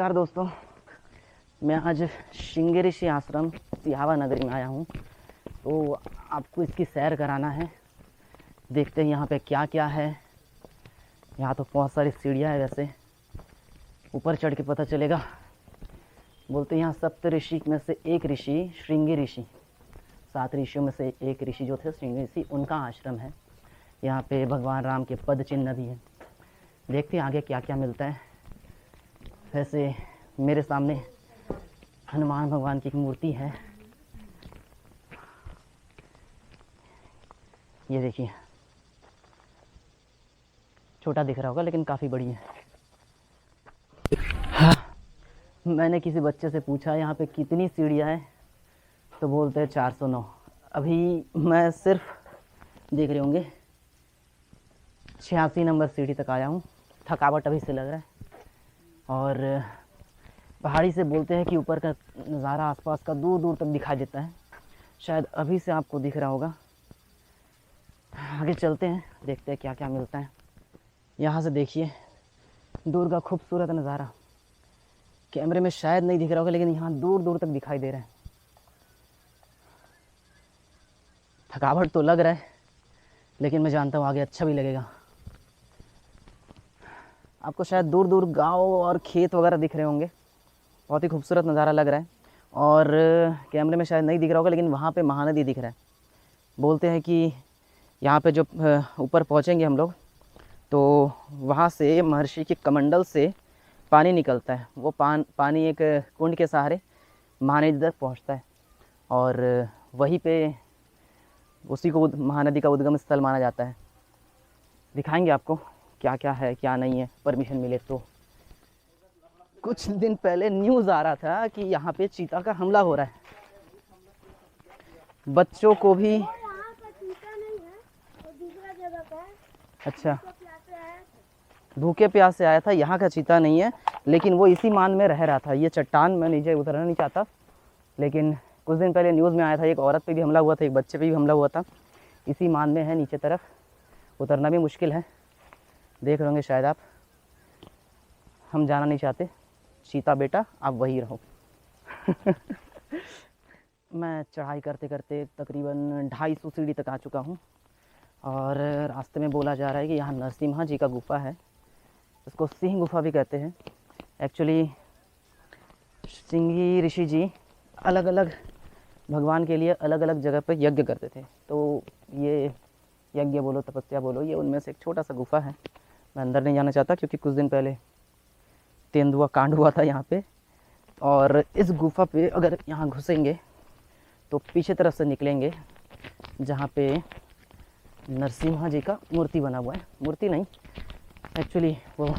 नमस्कार दोस्तों, मैं आज श्रृंगी ऋषि आश्रम सिहावा नगरी में आया हूँ। तो आपको इसकी सैर कराना है। देखते हैं यहाँ पे क्या क्या है। यहाँ तो बहुत सारी सीढ़ियाँ है, वैसे ऊपर चढ़ के पता चलेगा। बोलते हैं यहाँ सप्त ऋषि में से एक ऋषि श्रृंगी ऋषि, 7 ऋषियों में से एक ऋषि जो थे श्रृंगी ऋषि, उनका आश्रम है। यहाँ पे भगवान राम के पद चिन्ह भी हैं। देखते हैं आगे क्या क्या मिलता है। वैसे मेरे सामने हनुमान भगवान की एक मूर्ति है, ये देखिए। छोटा दिख रहा होगा लेकिन काफ़ी बड़ी है। हाँ, मैंने किसी बच्चे से पूछा यहाँ पे कितनी सीढ़ियाँ हैं, तो बोलते हैं 409। अभी मैं सिर्फ देख रहे होंगे 86 नंबर सीढ़ी तक आया हूँ। थकावट अभी से लग रहा है। और पहाड़ी से बोलते हैं कि ऊपर का नज़ारा आसपास का दूर दूर तक दिखाई देता है। शायद अभी से आपको दिख रहा होगा। आगे चलते हैं, देखते हैं क्या क्या मिलता है। यहाँ से देखिए दूर का खूबसूरत नज़ारा। कैमरे में शायद नहीं दिख रहा होगा लेकिन यहाँ दूर दूर तक दिखाई दे रहा है। थकावट तो लग रहा है लेकिन मैं जानता हूँ आगे अच्छा भी लगेगा। आपको शायद दूर दूर गांव और खेत वगैरह दिख रहे होंगे। बहुत ही खूबसूरत नज़ारा लग रहा है। और कैमरे में शायद नहीं दिख रहा होगा लेकिन वहाँ पे महानदी दिख रहा है। बोलते हैं कि यहाँ पे जो ऊपर पहुँचेंगे हम लोग तो वहाँ से महर्षि के कमंडल से पानी निकलता है। वो पानी एक कुंड के सहारे महानदी तक पहुँचता है और वहीं पे उसी को महानदी का उद्गम स्थल माना जाता है। दिखाएंगे आपको क्या क्या है क्या नहीं है, परमिशन मिले तो। कुछ दिन पहले न्यूज़ आ रहा था कि यहाँ पे चीता का हमला हो रहा है। बच्चों को भी अच्छा, भूखे प्यास से आया था। यहाँ का चीता नहीं है लेकिन वो इसी मान में रह रहा था। ये चट्टान मैं नीचे उतरना नहीं चाहता लेकिन कुछ दिन पहले न्यूज़ में आया था एक औरत पे भी हमला हुआ था, एक बच्चे पे भी हमला हुआ था। इसी मान में है, नीचे तरफ उतरना भी मुश्किल है। देख रहे होंगे शायद आप। हम जाना नहीं चाहते। चीता बेटा आप वही रहो। मैं चढ़ाई करते करते तकरीबन 250 सीढ़ी तक आ चुका हूँ और रास्ते में बोला जा रहा है कि यहाँ नरसिम्हा जी का गुफा है। इसको सिंह गुफा भी कहते हैं। एक्चुअली श्रृंगी ऋषि जी अलग अलग भगवान के लिए अलग अलग जगह पर यज्ञ करते थे। तो ये यज्ञ बोलो तपस्या बोलो, ये उनमें से एक छोटा सा गुफा है। मैं अंदर नहीं जाना चाहता क्योंकि कुछ दिन पहले तेंदुआ कांड हुआ था यहाँ पे। और इस गुफा पे अगर यहाँ घुसेंगे तो पीछे तरफ से निकलेंगे जहाँ पे नरसिम्हा जी का मूर्ति बना हुआ है। मूर्ति नहीं, एक्चुअली वो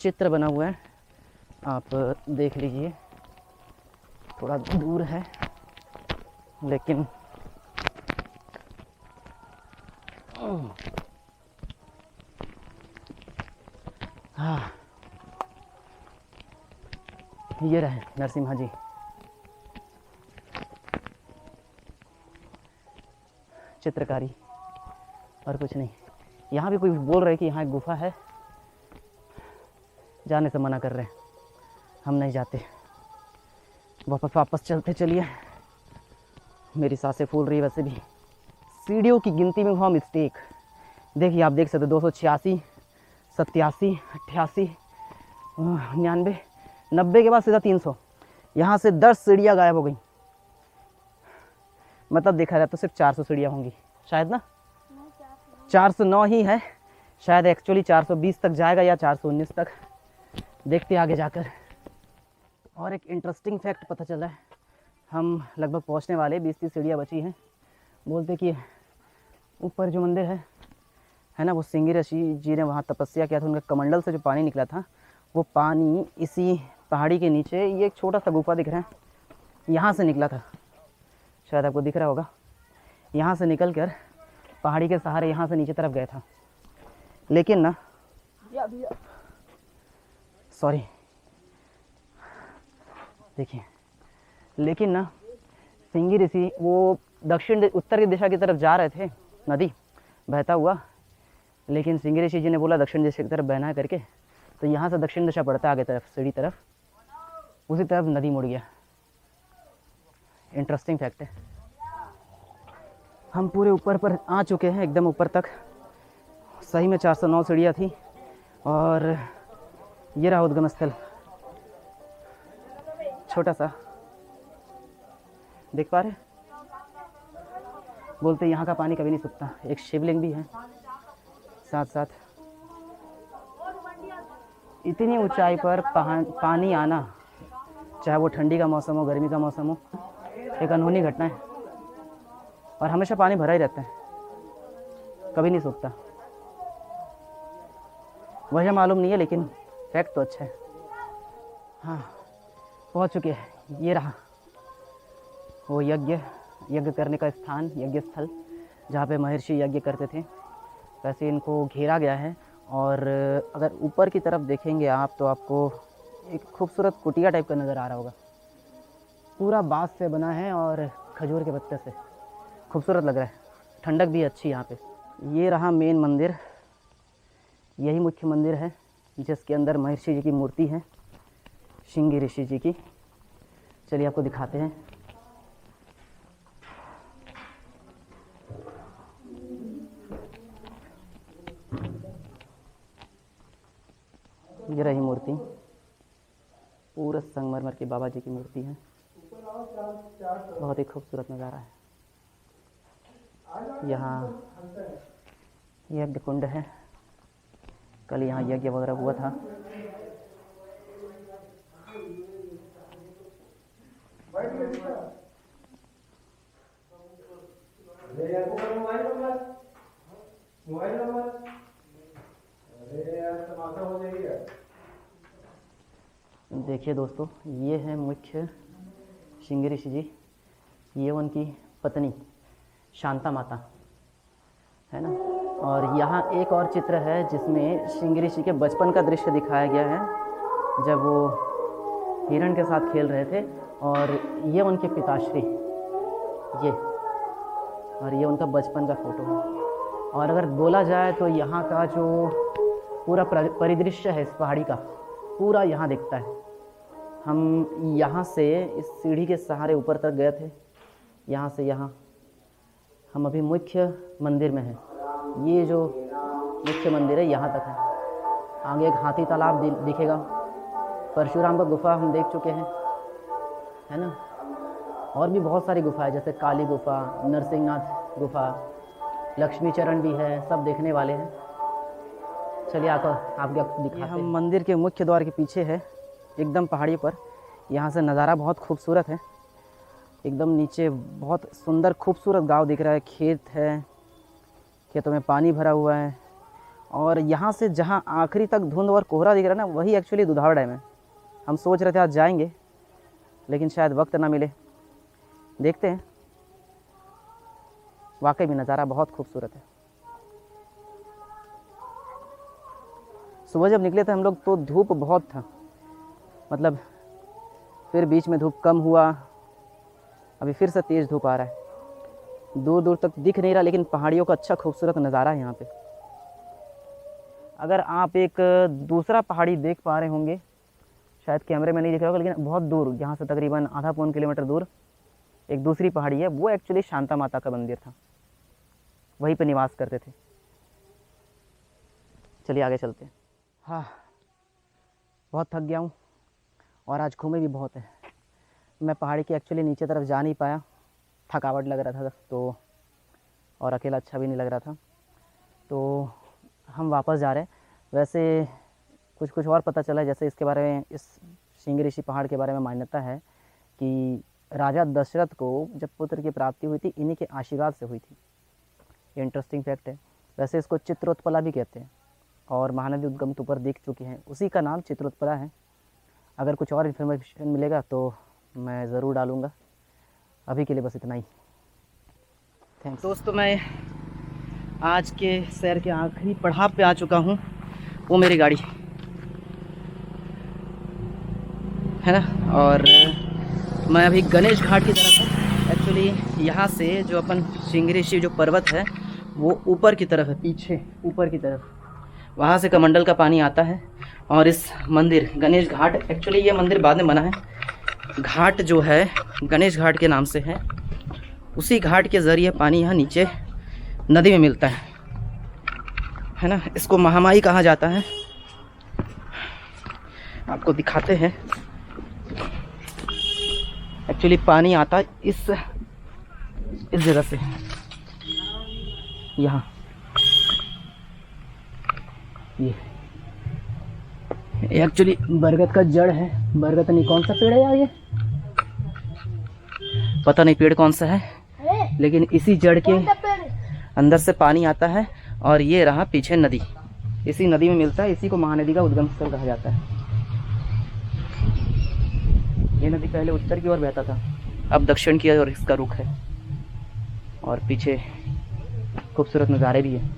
चित्र बना हुआ है। आप देख लीजिए, थोड़ा दूर है लेकिन हाँ, ये रहे नरसिम्हा जी। चित्रकारी और कुछ नहीं। यहाँ भी कोई बोल रहे कि यहाँ एक गुफा है, जाने से मना कर रहे हैं। हम नहीं जाते, वापस चलते चलिए। मेरी सांसें फूल रही है वैसे भी। सीढ़ियों की गिनती में हुआ मिस्टेक। देखिए आप देख सकते 286, 87, 88, 99, 90 के बाद सीधा 300। यहाँ से 10 सीढ़ियाँ गायब हो गई। मतलब देखा जाए तो सिर्फ 400 सीढ़ियाँ होंगी शायद ना। 409 ही है शायद। एक्चुअली 420 तक जाएगा या 419 तक, देखते आगे जाकर। और एक इंटरेस्टिंग फैक्ट पता चला है, हम लगभग पहुंचने वाले, 20-30 सीढ़ियाँ बची हैं। बोलते कि ऊपर जो मंदिर है ना, वो श्रृंगी ऋषि जी ने वहाँ तपस्या किया था। उनका कमंडल से जो पानी निकला था वो पानी इसी पहाड़ी के नीचे, ये एक छोटा सा गुफा दिख रहा है, यहाँ से निकला था। शायद आपको दिख रहा होगा। यहाँ से निकल कर पहाड़ी के सहारे यहाँ से नीचे तरफ गया था। लेकिन ना, सॉरी, देखिए, लेकिन ना श्रृंगी ऋषि वो उत्तर की दिशा की तरफ जा रहे थे, नदी बहता हुआ। लेकिन श्रृंगी ऋषि जी ने बोला दक्षिण दिशा की तरफ बहना है करके, तो यहाँ से दक्षिण दिशा पड़ता है आगे तरफ, सीढ़ी तरफ। उसी तरफ नदी मुड़ गया। इंटरेस्टिंग फैक्ट है। हम पूरे ऊपर पर आ चुके हैं, एकदम ऊपर तक। सही में 409 सीढ़ियाँ थी और ये रहा उद्गम स्थल, छोटा सा, देख पा रहे। बोलते यहाँ का पानी कभी नहीं सूखता। एक शिवलिंग भी है साथ साथ। इतनी ऊंचाई पर पानी आना, चाहे वो ठंडी का मौसम हो, गर्मी का मौसम हो, एक अनहोनी घटना है। और हमेशा पानी भरा ही रहता है, कभी नहीं सूखता। वह मालूम नहीं है, लेकिन फैक्ट तो अच्छा है। हाँ, पहुँच चुके हैं। ये रहा वो यज्ञ करने का स्थान, यज्ञ स्थल, जहाँ पे महर्षि यज्ञ करते थे। वैसे इनको घेरा गया है और अगर ऊपर की तरफ देखेंगे आप तो आपको एक खूबसूरत कुटिया टाइप का नज़र आ रहा होगा। पूरा बाँस से बना है और खजूर के पत्ते से, खूबसूरत लग रहा है। ठंडक भी अच्छी यहाँ पे। ये रहा मेन मंदिर, यही मुख्य मंदिर है जिसके अंदर महर्षि जी की मूर्ति है, श्रृंगी ऋषि जी की। चलिए आपको दिखाते हैं। ये रही मूर्ति, पूरा संगमरमर की बाबा जी की मूर्ति है। बहुत ही खूबसूरत नज़ारा है। यहाँ यज्ञ कुंड है, कल यहाँ यज्ञ वगैरह हुआ था। देखिए दोस्तों, ये है मुख्य श्रृंगी ऋषि जी, ये उनकी पत्नी शांता माता है ना। और यहाँ एक और चित्र है जिसमें श्रृंगी ऋषि के बचपन का दृश्य दिखाया गया है, जब वो हिरण के साथ खेल रहे थे। और ये उनके पिताश्री, ये उनका बचपन का फ़ोटो है। और अगर बोला जाए तो यहाँ का जो पूरा परिदृश्य है इस पहाड़ी का, पूरा यहाँ दिखता है। हम यहाँ से इस सीढ़ी के सहारे ऊपर तक गए थे, यहाँ से यहाँ। हम अभी मुख्य मंदिर में हैं। ये जो मुख्य मंदिर है यहाँ तक है। आगे एक हाथी तालाब दिखेगा। परशुराम का गुफा हम देख चुके हैं, है ना। और भी बहुत सारी गुफाएं, जैसे काली गुफा, नरसिंहनाथ गुफा, लक्ष्मी चरण भी है, सब देखने वाले हैं। चलिए आपको दिखाते हैं। हम मंदिर के मुख्य द्वार के पीछे है, एकदम पहाड़ी पर। यहाँ से नज़ारा बहुत खूबसूरत है। एकदम नीचे बहुत सुंदर खूबसूरत गांव दिख रहा है, खेत है, खेतों में पानी भरा हुआ है। और यहाँ से जहाँ आखिरी तक धुंध और कोहरा दिख रहा है ना, वही एक्चुअली दुधार डैम है। हम सोच रहे थे आज जाएंगे, लेकिन शायद वक्त ना मिले। देखते हैं। वाकई में नज़ारा बहुत खूबसूरत है। सुबह जब निकले थे हम लोग तो धूप बहुत था, मतलब फिर बीच में धूप कम हुआ, अभी फिर से तेज़ धूप आ रहा है। दूर दूर तक दिख नहीं रहा, लेकिन पहाड़ियों का अच्छा खूबसूरत नज़ारा है यहाँ पे। अगर आप एक दूसरा पहाड़ी देख पा रहे होंगे, शायद कैमरे में नहीं दिख रहा होगा, लेकिन बहुत दूर, यहाँ से तकरीबन आधा पौन किलोमीटर दूर एक दूसरी पहाड़ी है। वो एक्चुअली शांता माता का मंदिर था, वहीं पे निवास करते थे। चलिए आगे चलते हैं। हाँ, बहुत थक गया हूँ और आज घूमे भी बहुत है। मैं पहाड़ी के एक्चुअली नीचे तरफ जा नहीं पाया, थकावट लग रहा था तो, और अकेला अच्छा भी नहीं लग रहा था, तो हम वापस जा रहे हैं। वैसे कुछ और पता चला, जैसे इसके बारे में, इस श्रृंगी ऋषि पहाड़ के बारे में मान्यता है कि राजा दशरथ को जब पुत्र की प्राप्ति हुई थी, इन्हीं के आशीर्वाद से हुई थी। ये इंटरेस्टिंग फैक्ट है। वैसे इसको चित्रोत्पला भी कहते हैं, और महानदी उद्गम तो ऊपर देख चुके हैं, उसी का नाम चित्रोत्पला है। अगर कुछ और इन्फॉर्मेशन मिलेगा तो मैं ज़रूर डालूँगा। अभी के लिए बस इतना ही। थैंक्स दोस्तों। मैं आज के सैर के आखिरी पड़ाव पे आ चुका हूँ। वो मेरी गाड़ी है ना, और मैं अभी गणेश घाट की तरफ हूँ। एक्चुअली यहाँ से जो अपन श्रृंगी ऋषि जो पर्वत है वो ऊपर की तरफ है, पीछे ऊपर की तरफ। वहाँ से कमंडल का पानी आता है और इस मंदिर गणेश घाट, एक्चुअली ये मंदिर बाद में बना है, घाट जो है गणेश घाट के नाम से है, उसी घाट के ज़रिए पानी यहाँ नीचे नदी में मिलता है ना। इसको महामाई कहा जाता है, आपको दिखाते हैं। एक्चुअली पानी आता इस जगह से, यहाँ ये एक्चुअली बरगद का जड़ है, बरगद नहीं, कौन सा पेड़ है यार ये, पता नहीं पेड़ कौन सा है, लेकिन इसी जड़ के अंदर से पानी आता है और ये रहा पीछे नदी, इसी नदी में मिलता है, इसी को महानदी का उद्गम स्थल कहा जाता है। ये नदी पहले उत्तर की ओर बहता था, अब दक्षिण की ओर इसका रुख है और पीछे खूबसूरत नज़ारे भी है।